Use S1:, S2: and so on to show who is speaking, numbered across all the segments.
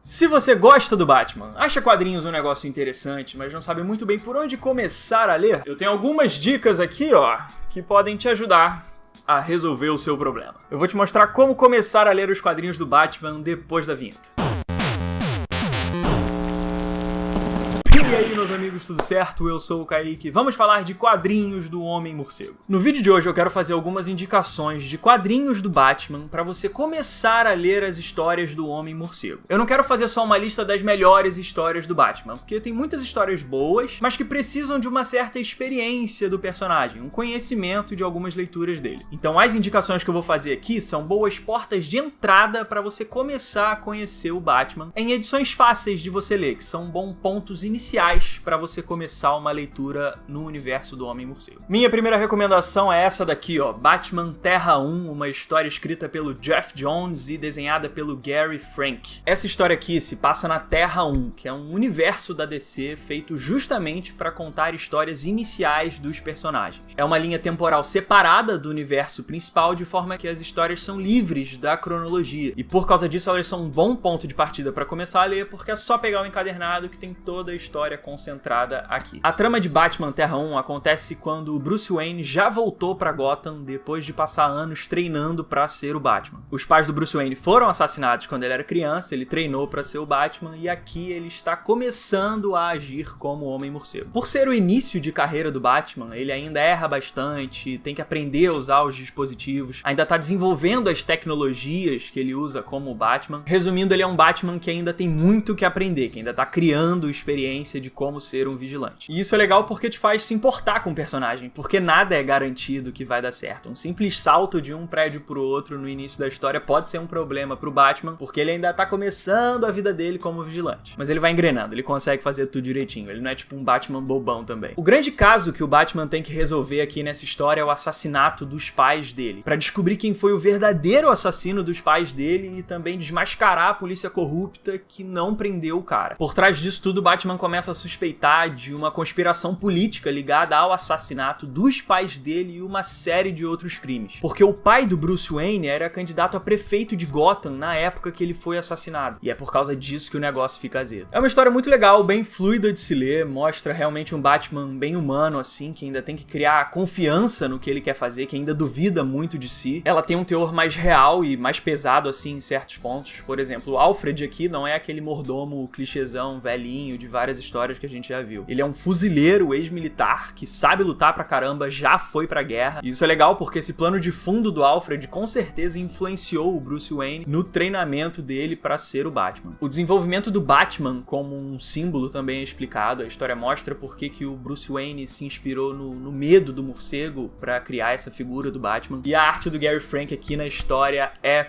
S1: Se você gosta do Batman, acha quadrinhos um negócio interessante, mas não sabe muito bem por onde começar a ler, eu tenho algumas dicas aqui, que podem te ajudar a resolver o seu problema. Eu vou te mostrar como começar a ler os quadrinhos do Batman depois da vinheta. E aí, meus amigos, tudo certo? Eu sou o Kaique. Vamos falar de quadrinhos do Homem-Morcego. No vídeo de hoje eu quero fazer algumas indicações de quadrinhos do Batman para você começar a ler as histórias do Homem-Morcego. Eu não quero fazer só uma lista das melhores histórias do Batman, porque tem muitas histórias boas, mas que precisam de uma certa experiência do personagem, um conhecimento de algumas leituras dele. Então as indicações que eu vou fazer aqui são boas portas de entrada para você começar a conhecer o Batman em edições fáceis de você ler, que são bons pontos iniciais para você começar uma leitura no universo do Homem-Morcego. Minha primeira recomendação é essa daqui, Batman Terra 1, uma história escrita pelo Geoff Johns e desenhada pelo Gary Frank. Essa história aqui se passa na Terra 1, que é um universo da DC feito justamente para contar histórias iniciais dos personagens. É uma linha temporal separada do universo principal, de forma que as histórias são livres da cronologia. E por causa disso elas são um bom ponto de partida para começar a ler, porque é só pegar o encadernado que tem toda a história concentrada aqui. A trama de Batman Terra 1 acontece quando o Bruce Wayne já voltou pra Gotham depois de passar anos treinando pra ser o Batman. Os pais do Bruce Wayne foram assassinados quando ele era criança, ele treinou pra ser o Batman e aqui ele está começando a agir como Homem-Morcego. Por ser o início de carreira do Batman, ele ainda erra bastante, tem que aprender a usar os dispositivos, ainda tá desenvolvendo as tecnologias que ele usa como Batman. Resumindo, ele é um Batman que ainda tem muito que aprender, que ainda tá criando experiência de como ser um vigilante. E isso é legal porque te faz se importar com o personagem, porque nada é garantido que vai dar certo. Um simples salto de um prédio pro outro no início da história pode ser um problema pro Batman, porque ele ainda tá começando a vida dele como vigilante. Mas ele vai engrenando, ele consegue fazer tudo direitinho, ele não é tipo um Batman bobão também. O grande caso que o Batman tem que resolver aqui nessa história é o assassinato dos pais dele, pra descobrir quem foi o verdadeiro assassino dos pais dele e também desmascarar a polícia corrupta que não prendeu o cara. Por trás disso tudo, o Batman começa a suspeitar de uma conspiração política ligada ao assassinato dos pais dele e uma série de outros crimes. Porque o pai do Bruce Wayne era candidato a prefeito de Gotham na época que ele foi assassinado. E é por causa disso que o negócio fica azedo. É uma história muito legal, bem fluida de se ler, mostra realmente um Batman bem humano, assim, que ainda tem que criar confiança no que ele quer fazer, que ainda duvida muito de si. Ela tem um teor mais real e mais pesado, assim, em certos pontos. Por exemplo, o Alfred aqui não é aquele mordomo clichêzão velhinho de várias histórias que a gente já viu. Ele é um fuzileiro ex-militar que sabe lutar pra caramba, já foi pra guerra. E isso é legal porque esse plano de fundo do Alfred com certeza influenciou o Bruce Wayne no treinamento dele pra ser o Batman. O desenvolvimento do Batman como um símbolo também é explicado. A história mostra por que o Bruce Wayne se inspirou no medo do morcego pra criar essa figura do Batman. E a arte do Gary Frank aqui na história é...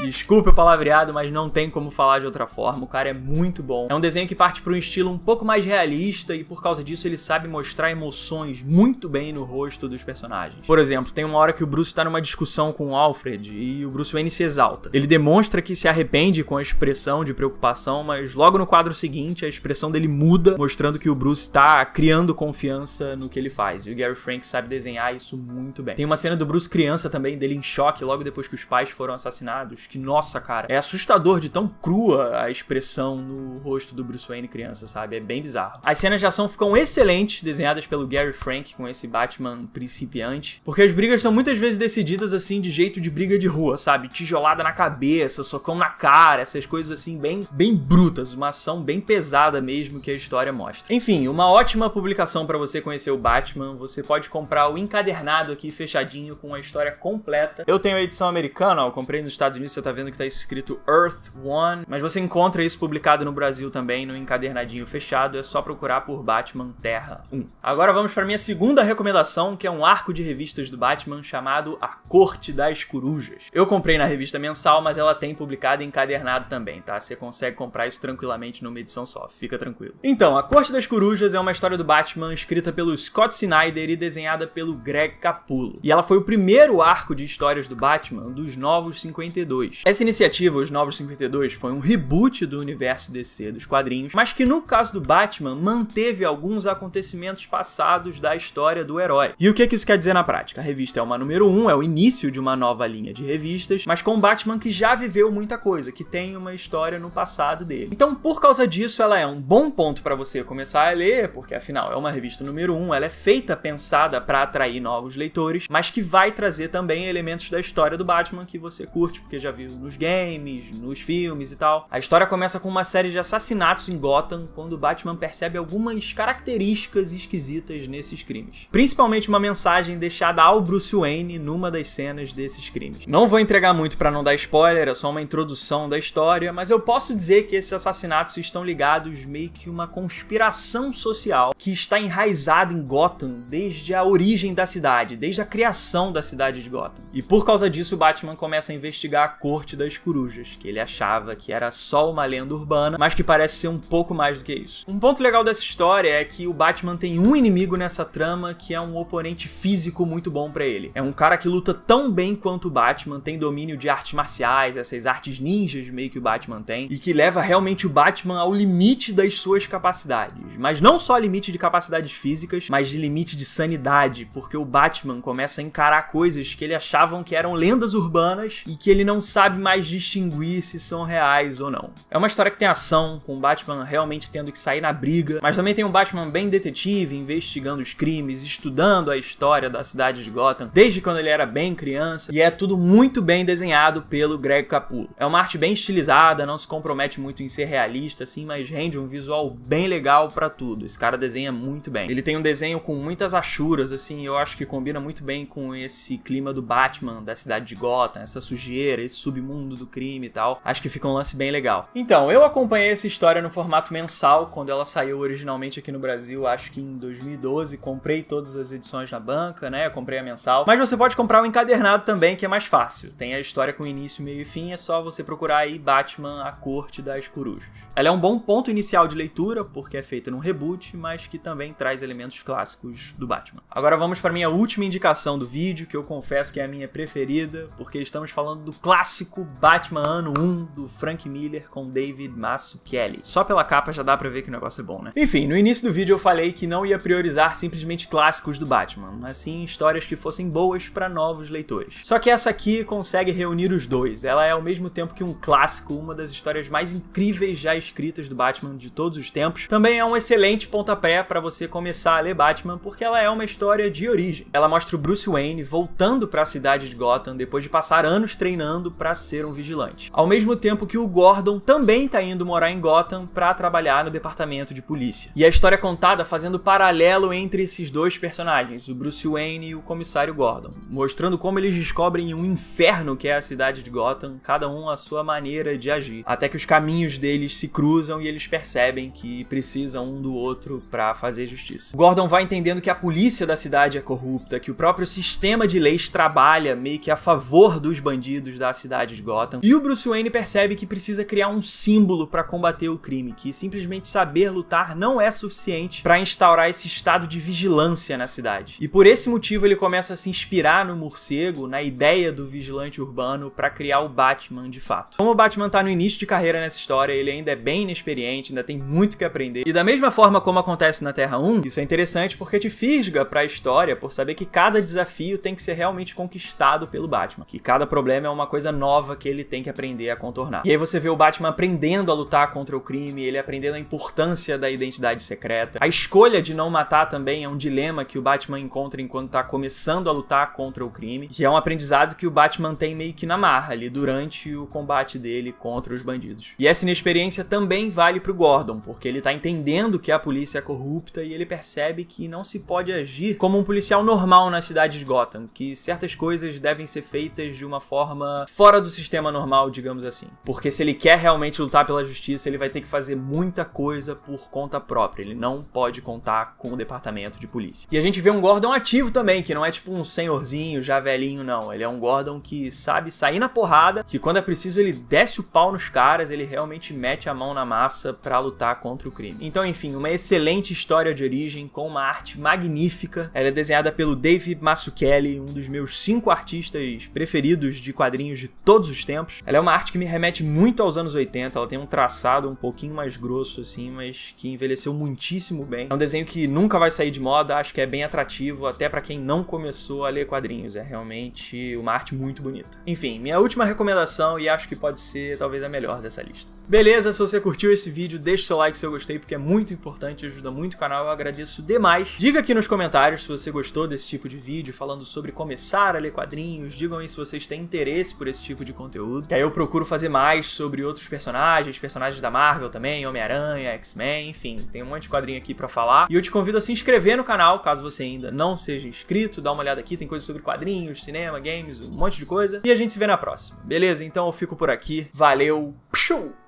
S1: Desculpe o palavreado, mas não tem como falar de outra forma, o cara é muito bom. É um desenho que parte para um estilo um pouco mais realista e por causa disso ele sabe mostrar emoções muito bem no rosto dos personagens. Por exemplo, tem uma hora que o Bruce tá numa discussão com o Alfred e o Bruce Wayne se exalta. Ele demonstra que se arrepende com a expressão de preocupação, mas logo no quadro seguinte a expressão dele muda, mostrando que o Bruce tá criando confiança no que ele faz. E o Gary Frank sabe desenhar isso muito bem. Tem uma cena do Bruce criança também, dele em choque logo depois que os pais foram assassinados, que, nossa, cara, é assustador de tão crua a expressão no rosto do Bruce Wayne criança, sabe? É bem bizarro. As cenas de ação ficam excelentes, desenhadas pelo Gary Frank com esse Batman principiante, porque as brigas são muitas vezes decididas assim de jeito de briga de rua, sabe? Tijolada na cabeça, socão na cara, essas coisas assim bem brutas, uma ação bem pesada mesmo que a história mostra. Enfim, uma ótima publicação pra você conhecer o Batman. Você pode comprar o encadernado aqui fechadinho com a história completa. Eu tenho a edição americana, eu comprei nos Estados Unidos, você tá vendo que tá escrito Earth One, mas você encontra isso publicado no Brasil também, no encadernadinho fechado, é só procurar por Batman Terra 1. Agora vamos para minha segunda recomendação, que é um arco de revistas do Batman chamado A Corte das Corujas. Eu comprei na revista mensal, mas ela tem publicado encadernado também, tá? Você consegue comprar isso tranquilamente numa edição só, fica tranquilo. Então, A Corte das Corujas é uma história do Batman escrita pelo Scott Snyder e desenhada pelo Greg Capullo. E ela foi o primeiro arco de histórias do Batman dos Novos 52. 52. Essa iniciativa, os Novos 52, foi um reboot do universo DC dos quadrinhos, mas que no caso do Batman manteve alguns acontecimentos passados da história do herói. E o que isso quer dizer na prática? A revista é uma número 1, é o início de uma nova linha de revistas, mas com um Batman que já viveu muita coisa, que tem uma história no passado dele. Então, por causa disso, ela é um bom ponto para você começar a ler, porque afinal é uma revista número 1, ela é feita, pensada para atrair novos leitores, mas que vai trazer também elementos da história do Batman que você curte, porque já viu nos games, nos filmes e tal. A história começa com uma série de assassinatos em Gotham, quando o Batman percebe algumas características esquisitas nesses crimes. Principalmente uma mensagem deixada ao Bruce Wayne numa das cenas desses crimes. Não vou entregar muito para não dar spoiler, é só uma introdução da história, mas eu posso dizer que esses assassinatos estão ligados meio que uma conspiração social que está enraizada em Gotham desde a origem da cidade, desde a criação da cidade de Gotham. E por causa disso o Batman começa a investigar a Corte das Corujas, que ele achava que era só uma lenda urbana, mas que parece ser um pouco mais do que isso. Um ponto legal dessa história é que o Batman tem um inimigo nessa trama que é um oponente físico muito bom pra ele. É um cara que luta tão bem quanto o Batman, tem domínio de artes marciais, essas artes ninjas meio que o Batman tem, e que leva realmente o Batman ao limite das suas capacidades. Mas não só limite de capacidades físicas, mas de limite de sanidade, porque o Batman começa a encarar coisas que ele achavam que eram lendas urbanas e que ele não sabe mais distinguir se são reais ou não. É uma história que tem ação, com o Batman realmente tendo que sair na briga, mas também tem um Batman bem detetive, investigando os crimes, estudando a história da cidade de Gotham, desde quando ele era bem criança, e é tudo muito bem desenhado pelo Greg Capullo. É uma arte bem estilizada, não se compromete muito em ser realista, assim, mas rende um visual bem legal pra tudo. Esse cara desenha muito bem. Ele tem um desenho com muitas achuras, assim, eu acho que combina muito bem com esse clima do Batman, da cidade de Gotham, essa sujeira, esse submundo do crime e tal. Acho que fica um lance bem legal. Então, eu acompanhei essa história no formato mensal, quando ela saiu originalmente aqui no Brasil, acho que em 2012, comprei todas as edições na banca, né, eu comprei a mensal, mas você pode comprar o encadernado também, que é mais fácil. Tem a história com início, meio e fim, é só você procurar aí Batman, a Corte das Corujas. Ela é um bom ponto inicial de leitura, porque é feita num reboot, mas que também traz elementos clássicos do Batman. Agora vamos para minha última indicação do vídeo, que eu confesso que é a minha preferida, porque estamos falando do clássico Batman Ano 1, do Frank Miller com David Mazzucchelli. Só pela capa já dá pra ver que o negócio é bom, né? Enfim, no início do vídeo eu falei que não ia priorizar simplesmente clássicos do Batman, mas sim histórias que fossem boas para novos leitores. Só que essa aqui consegue reunir os dois. Ela é ao mesmo tempo que um clássico, uma das histórias mais incríveis já escritas do Batman de todos os tempos. Também é um excelente pontapé para você começar a ler Batman, porque ela é uma história de origem. Ela mostra o Bruce Wayne voltando para a cidade de Gotham depois de passar anos treinando para ser um vigilante. Ao mesmo tempo que o Gordon também tá indo morar em Gotham para trabalhar no departamento de polícia. E a história é contada fazendo paralelo entre esses dois personagens, o Bruce Wayne e o comissário Gordon, mostrando como eles descobrem um inferno que é a cidade de Gotham, cada um à sua maneira de agir, até que os caminhos deles se cruzam e eles percebem que precisam um do outro para fazer justiça. O Gordon vai entendendo que a polícia da cidade é corrupta, que o próprio sistema de leis trabalha meio que a favor dos bandidos da cidade de Gotham, e o Bruce Wayne percebe que precisa criar um símbolo para combater o crime, que simplesmente saber lutar não é suficiente para instaurar esse estado de vigilância na cidade. E por esse motivo ele começa a se inspirar no morcego, na ideia do vigilante urbano, para criar o Batman de fato. Como o Batman tá no início de carreira nessa história, ele ainda é bem inexperiente, ainda tem muito que aprender. E da mesma forma como acontece na Terra 1, isso é interessante porque te fisga pra história por saber que cada desafio tem que ser realmente conquistado pelo Batman, que cada problema é uma coisa nova que ele tem que aprender a contornar. E aí você vê o Batman aprendendo a lutar contra o crime, ele aprendendo a importância da identidade secreta. A escolha de não matar também é um dilema que o Batman encontra enquanto tá começando a lutar contra o crime, que é um aprendizado que o Batman tem meio que na marra ali durante o combate dele contra os bandidos. E essa inexperiência também vale pro Gordon, porque ele tá entendendo que a polícia é corrupta e ele percebe que não se pode agir como um policial normal na cidade de Gotham, que certas coisas devem ser feitas de uma forma fora do sistema normal, digamos assim. Porque se ele quer realmente lutar pela justiça, ele vai ter que fazer muita coisa por conta própria, ele não pode contar com o departamento de polícia. E a gente vê um Gordon ativo também, que não é tipo um senhorzinho já velhinho, não. Ele é um Gordon que sabe sair na porrada, que quando é preciso ele desce o pau nos caras, ele realmente mete a mão na massa pra lutar contra o crime. Então, enfim, uma excelente história de origem, com uma arte magnífica. Ela é desenhada pelo David Mazzucchelli, um dos meus 5 artistas preferidos de quadrinhos de todos os tempos. Ela é uma arte que me remete muito aos anos 80, ela tem um traçado um pouquinho mais grosso assim, mas que envelheceu muitíssimo bem. É um desenho que nunca vai sair de moda, acho que é bem atrativo até pra quem não começou a ler quadrinhos, é realmente uma arte muito bonita. Enfim, minha última recomendação, e acho que pode ser talvez a melhor dessa lista. Beleza, se você curtiu esse vídeo, deixa o seu like se eu gostei, porque é muito importante, ajuda muito o canal, eu agradeço demais. Diga aqui nos comentários se você gostou desse tipo de vídeo, falando sobre começar a ler quadrinhos, digam aí se vocês têm interesse por esse tipo de conteúdo, que aí eu procuro fazer mais sobre outros personagens da Marvel também, Homem-Aranha, X-Men, enfim, tem um monte de quadrinho aqui pra falar. E eu te convido a se inscrever no canal, caso você ainda não seja inscrito, dá uma olhada aqui, tem coisas sobre quadrinhos, cinema, games, um monte de coisa. E a gente se vê na próxima, beleza? Então eu fico por aqui, valeu,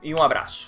S1: e um abraço.